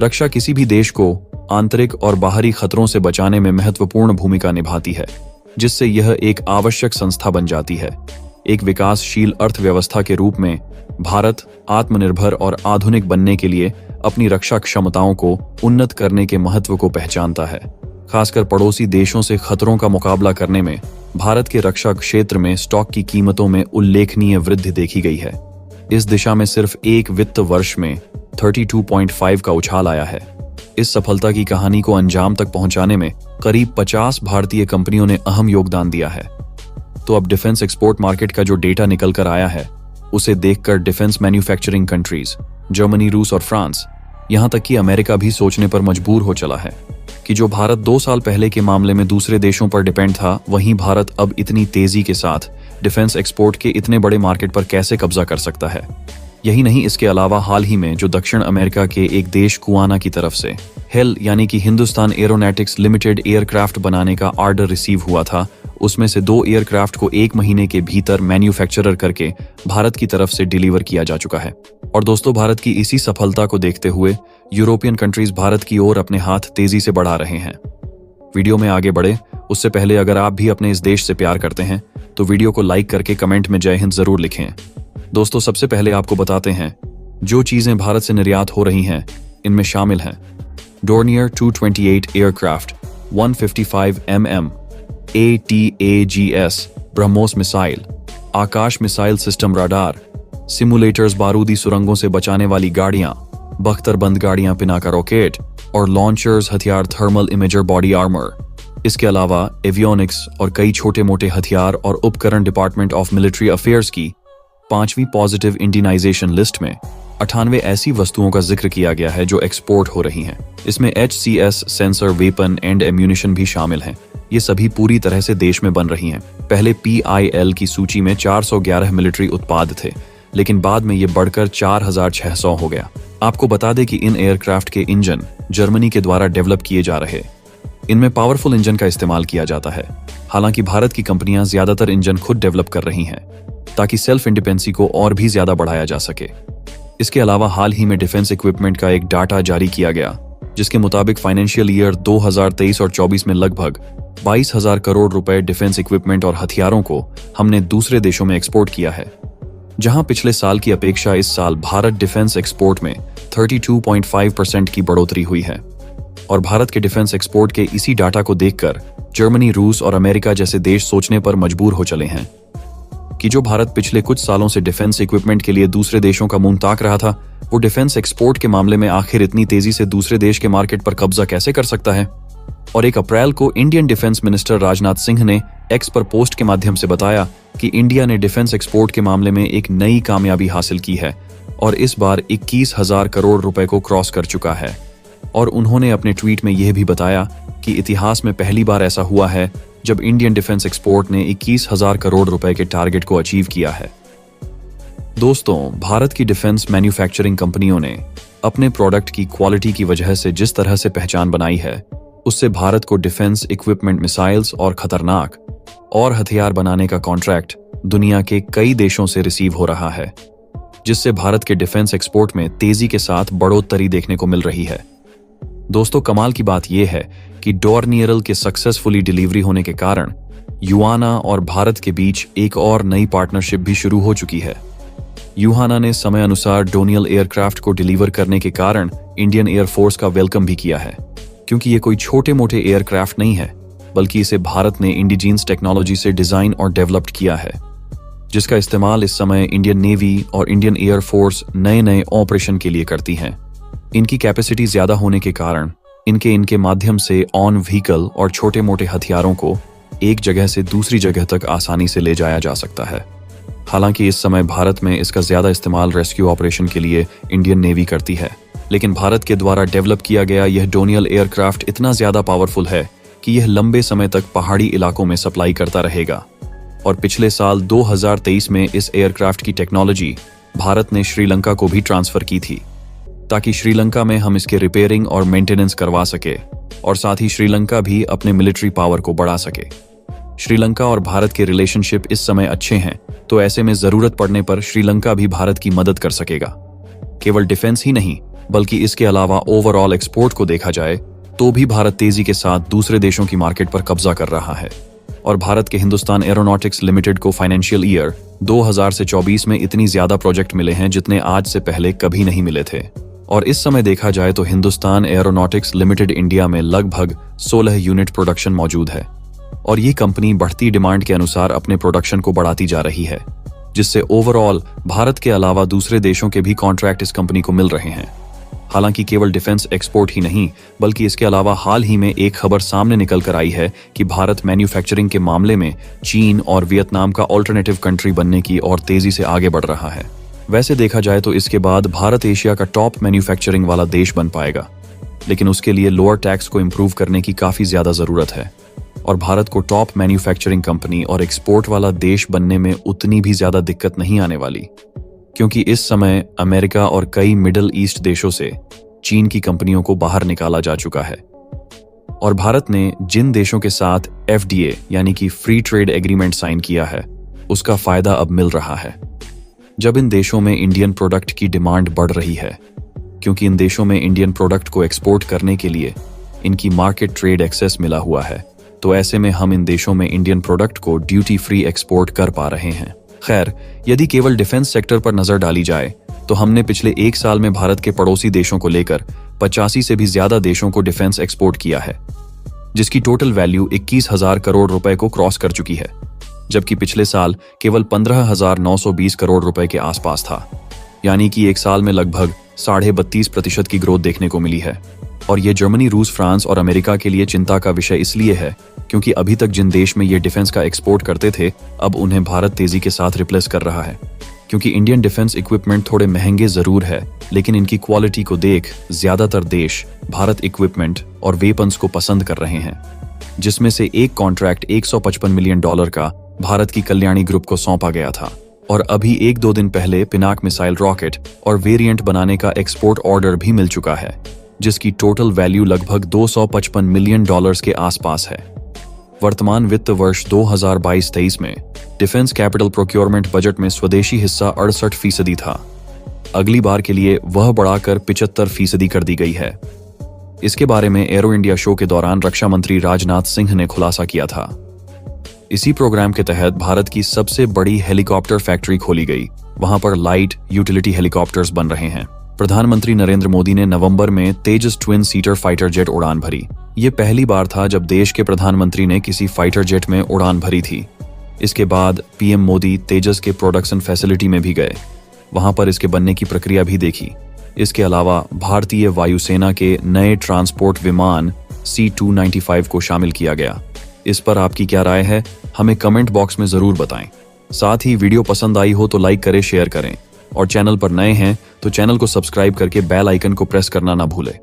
रक्षा किसी भी देश को आंतरिक और बाहरी खतरों से बचाने में महत्वपूर्ण भूमिका निभाती है, जिससे यह एक आवश्यक संस्था बन जाती है। एक विकासशील अर्थव्यवस्था के रूप में भारत आत्मनिर्भर और आधुनिक बनने के लिए अपनी रक्षा क्षमताओं को उन्नत करने के महत्व को पहचानता है। खासकर पड़ोसी देशों से खतरों का मुकाबला करने में भारत के रक्षा क्षेत्र में स्टॉक की कीमतों में उल्लेखनीय वृद्धि देखी गई है। इस दिशा में सिर्फ एक वित्त वर्ष में 32.5 का उछाल आया है। इस सफलता की कहानी को अंजाम तक पहुंचाने में करीब 50 भारतीय कंपनियों ने अहम योगदान दिया है। तो अब डिफेंस एक्सपोर्ट मार्केट का जो डेटा निकल कर आया है, उसे देखकर डिफेंस मैन्युफैक्चरिंग कंट्रीज जर्मनी, रूस और फ्रांस, यहां तक कि अमेरिका भी सोचने पर मजबूर हो चला है कि जो भारत 2 साल पहले के मामले में दूसरे देशों पर डिपेंड था, वहीं भारत अब इतनी तेजी के साथ डिफेंस एक्सपोर्ट के इतने बड़े मार्केट पर कैसे कब्जा कर सकता है। यही नहीं, इसके अलावा हाल ही में जो दक्षिण अमेरिका के एक देश कुआना की तरफ से हेल यानी कि हिंदुस्तान एरोनॉटिक्स लिमिटेड एयरक्राफ्ट बनाने का ऑर्डर रिसीव हुआ था, उसमें से 2 एयरक्राफ्ट को 1 महीने के भीतर मैन्युफैक्चरर करके भारत की तरफ से डिलीवर किया जा चुका है। और दोस्तों, भारत की इसी सफलता को देखते हुए यूरोपियन कंट्रीज भारत की ओर अपने हाथ तेजी से बढ़ा रहे हैं। वीडियो में आगे बढ़े उससे पहले अगर आप भी अपने इस देश से प्यार करते हैं तो वीडियो को लाइक करके कमेंट में जय हिंद जरूर लिखें। दोस्तों, सबसे पहले आपको बताते हैं जो चीजें भारत से निर्यात हो रही हैं, इनमें शामिल हैं Dornier 228 aircraft, 155 mm ATAGS BrahMos missile, Akash missile system radar, simulators, बारूदी सुरंगों से बचाने वाली गाड़ियां, बख्तरबंद गाड़ियां, पिनाका रॉकेट और लॉन्चर्स, हथियार, थर्मल इमेजर, बॉडी आर्मर। इसके अलावा एवियोनिक्स और कई छोटे मोटे हथियार और उपकरण डिपार्टमेंट ऑफ मिलिट्री अफेयर्स की 5वीं पॉजिटिव इंडियनाइजेशन लिस्ट में 98 ऐसी वस्तुओं का जिक्र किया गया है जो एक्सपोर्ट हो रही हैं। इसमें HCS sensor, weapon and ammunition भी शामिल हैं। ये सभी पूरी तरह से देश में बन रही हैं। पहले PIL की सूची में 411 मिलिट्री उत्पाद थे, लेकिन बाद में ये बढ़कर 4600 हो गया। आपको बता दें कि इन एयरक्राफ्ट के इंजन जर्मनी के द्वारा डेवलप किए जा रहे। इनमें पावरफुल इंजन का इस्तेमाल किया जाता है। हालांकि भारत की कंपनियां ज्यादातर इंजन खुद डेवलप कर रही हैं ताकि सेल्फ इंडिपेंडेंसी को और भी ज्यादा बढ़ाया जा सके। इसके अलावा हाल ही में डिफेंस इक्विपमेंट का एक डाटा जारी किया गया, जिसके मुताबिक फाइनेंशियल ईयर 2023 और 24 में लगभग 22,000 करोड़ रुपए डिफेंस इक्विपमेंट और हथियारों को हमने दूसरे देशों में एक्सपोर्ट किया है, जहां पिछले साल की अपेक्षा इस साल भारत डिफेंस एक्सपोर्ट में 32.5% की बढ़ोतरी हुई है। और भारत के डिफेंस एक्सपोर्ट के इसी डाटा को देखकर जर्मनी, रूस और अमेरिका जैसे देश सोचने पर मजबूर हो चले हैं कि जो भारत पिछले कुछ सालों से डिफेंस इक्विपमेंट के लिए दूसरे देशों का मुंह ताक रहा था, वो डिफेंस एक्सपोर्ट के मामले में आखिर इतनी तेजी से दूसरे देश के मार्केट पर कब्जा कैसे कर सकता है। और 1 अप्रैल को Indian defence minister Rajnath Singh ने एक्स पर पोस्ट के माध्यम से बताया कि इंडिया ने डिफेंस एक्सपोर्ट के मामले में एक नई कामयाबी हासिल की है और इस बार 21,000 करोड़ रुपए को क्रॉस कर चुका है। और उन्होंने अपने ट्वीट में यह भी बताया कि इतिहास में पहली बार ऐसा हुआ है जब इंडियन डिफेंस एक्सपोर्ट ने 21,000 करोड़ रुपए के टारगेट को अचीव किया है। दोस्तों, भारत की डिफेंस मैन्युफैक्चरिंग कंपनियों ने अपने प्रोडक्ट की क्वालिटी की वजह से जिस तरह से पहचान बनाई है, उससे भारत को डिफेंस इक्विपमेंट, मिसाइल्स और खतरनाक और हथियार बनाने का कॉन्ट्रैक्ट दुनिया के कई देशों से रिसीव हो रहा है, जिससे भारत के डिफेंस एक्सपोर्ट में तेजी के साथ बढ़ोतरी देखने को मिल रही है। दोस्तों, कमाल की बात यह है कि डोर्नियर के सक्सेसफुली डिलीवरी होने के कारण युआना और भारत के बीच एक और नई पार्टनरशिप भी शुरू हो चुकी है। युआना ने समय अनुसार डोनियल एयरक्राफ्ट को डिलीवर करने के कारण इंडियन एयरफोर्स का वेलकम भी किया है, क्योंकि ये कोई छोटे मोटे एयरक्राफ्ट नहीं है, बल्कि इसे भारत ने इंडिजीन्स टेक्नोलॉजी से डिजाइन और डेवलप्ड किया है, जिसका इस्तेमाल इस समय इंडियन नेवी और इंडियन एयरफोर्स नए नए ऑपरेशन के लिए करती हैं। इनकी कैपेसिटी ज्यादा होने के कारण इनके माध्यम से ऑन व्हीकल और छोटे मोटे हथियारों को एक जगह से दूसरी जगह तक आसानी से ले जाया जा सकता है। हालांकि इस समय भारत में इसका ज्यादा इस्तेमाल रेस्क्यू ऑपरेशन के लिए इंडियन नेवी करती है, लेकिन भारत के द्वारा डेवलप किया गया यह डोनियल एयरक्राफ्ट इतना ज्यादा पावरफुल है कि यह लंबे समय तक पहाड़ी इलाकों में सप्लाई करता रहेगा। और पिछले साल 2023 में इस एयरक्राफ्ट की टेक्नोलॉजी भारत ने श्रीलंका को भी ट्रांसफर की थी, ताकि श्रीलंका में हम इसके रिपेयरिंग और मेंटेनेंस करवा सके और साथ ही श्रीलंका भी अपने मिलिट्री पावर को बढ़ा सके। श्रीलंका और भारत के रिलेशनशिप इस समय अच्छे हैं, तो ऐसे में जरूरत पड़ने पर श्रीलंका भी भारत की मदद कर सकेगा। केवल डिफेंस ही नहीं बल्कि इसके अलावा ओवरऑल एक्सपोर्ट को देखा जाए तो भी भारत तेजी के साथ दूसरे देशों की मार्केट पर कब्जा कर रहा है। और भारत के हिंदुस्तान एरोनॉटिक्स लिमिटेड को फाइनेंशियल ईयर 2000 से 24 में इतनी ज्यादा प्रोजेक्ट मिले हैं जितने आज से पहले कभी नहीं मिले थे। और इस समय देखा जाए तो हिंदुस्तान एरोनॉटिक्स लिमिटेड इंडिया में लगभग 16 यूनिट प्रोडक्शन मौजूद है और ये कंपनी बढ़ती डिमांड के अनुसार अपने प्रोडक्शन को बढ़ाती जा रही है, जिससे ओवरऑल भारत के अलावा दूसरे देशों के भी कॉन्ट्रैक्ट इस कंपनी को मिल रहे हैं। हालांकि केवल डिफेंस एक्सपोर्ट ही नहीं बल्कि इसके अलावा हाल ही में एक खबर सामने निकल कर आई है कि भारत मैन्युफैक्चरिंग के मामले में चीन और वियतनाम का ऑल्टरनेटिव कंट्री बनने की और तेजी से आगे बढ़ रहा है। वैसे देखा जाए तो इसके बाद भारत एशिया का टॉप मैन्युफैक्चरिंग वाला देश बन पाएगा, लेकिन उसके लिए लोअर टैक्स को इम्प्रूव करने की काफी ज्यादा जरूरत है और भारत को टॉप मैन्युफैक्चरिंग कंपनी और एक्सपोर्ट वाला देश बनने में उतनी भी ज्यादा दिक्कत नहीं आने वाली, क्योंकि इस समय अमेरिका और कई मिडिल ईस्ट देशों से चीन की कंपनियों को बाहर निकाला जा चुका है। और भारत ने जिन देशों के साथ FDA यानी कि फ्री ट्रेड एग्रीमेंट साइन किया है उसका फायदा अब मिल रहा है, जब इन देशों में इंडियन प्रोडक्ट की डिमांड बढ़ रही है, क्योंकि इन देशों में इंडियन प्रोडक्ट को एक्सपोर्ट करने के लिए इनकी मार्केट ट्रेड एक्सेस मिला हुआ है। तो ऐसे में हम इन देशों में इंडियन प्रोडक्ट को ड्यूटी फ्री एक्सपोर्ट कर पा रहे हैं। खैर, यदि केवल डिफेंस सेक्टर पर नजर डाली जाए तो हमने पिछले एक साल में भारत के पड़ोसी देशों को लेकर 85 से भी ज्यादा देशों को डिफेंस एक्सपोर्ट किया है, जिसकी टोटल वैल्यू 21,000 करोड़ रुपए को क्रॉस कर चुकी है, जबकि पिछले साल केवल 15,920 करोड़ रुपए के आसपास था। यानी कि एक साल में लगभग 32.5% की ग्रोथ देखने को मिली है। और ये जर्मनी, रूस, फ्रांस और अमेरिका के लिए चिंता का विषय इसलिए है क्योंकि अभी तक जिन देश में ये डिफेंस का एक्सपोर्ट करते थे अब उन्हें भारत तेजी के साथ रिप्लेस कर रहा है, क्योंकि इंडियन डिफेंस इक्विपमेंट थोड़े महंगे जरूर है लेकिन इनकी क्वालिटी को देख ज्यादातर देश भारत इक्विपमेंट और वेपन्स को पसंद कर रहे हैं, जिसमें से एक कॉन्ट्रैक्ट $155 मिलियन का भारत की कल्याणी ग्रुप को सौंपा गया था। और अभी 1-2 दिन पहले पिनाक मिसाइल रॉकेट और वेरिएंट बनाने का एक्सपोर्ट ऑर्डर भी मिल चुका है, जिसकी टोटल वैल्यू लगभग $255 मिलियन के आसपास है। वर्तमान वित्त वर्ष 2022-23 में डिफेंस कैपिटल प्रोक्योरमेंट बजट में स्वदेशी हिस्सा 68% था। अगली बार के लिए वह बढ़ाकर 75% कर दी गई है। इसके बारे में एरो इंडिया शो के दौरान रक्षा मंत्री राजनाथ सिंह ने खुलासा किया था। इसी प्रोग्राम के तहत भारत की सबसे बड़ी हेलीकॉप्टर फैक्ट्री खोली गई। वहां पर लाइट यूटिलिटी हेलीकॉप्टर्स बन रहे हैं। प्रधानमंत्री नरेंद्र मोदी ने नवंबर में तेजस ट्विन सीटर फाइटर जेट उड़ान भरी। ये पहली बार था जब देश के प्रधानमंत्री ने किसी फाइटर जेट में उड़ान भरी थी। इसके बाद पीएम मोदी तेजस के प्रोडक्शन फैसिलिटी में भी गए, वहां पर इसके बनने की प्रक्रिया भी देखी। इसके अलावा भारतीय वायुसेना के नए ट्रांसपोर्ट विमान C-295 को शामिल किया गया। इस पर आपकी क्या राय है, हमें कमेंट बॉक्स में जरूर बताएं। साथ ही वीडियो पसंद आई हो तो लाइक करें, शेयर करें और चैनल पर नए हैं तो चैनल को सब्सक्राइब करके बेल आइकन को प्रेस करना ना भूलें।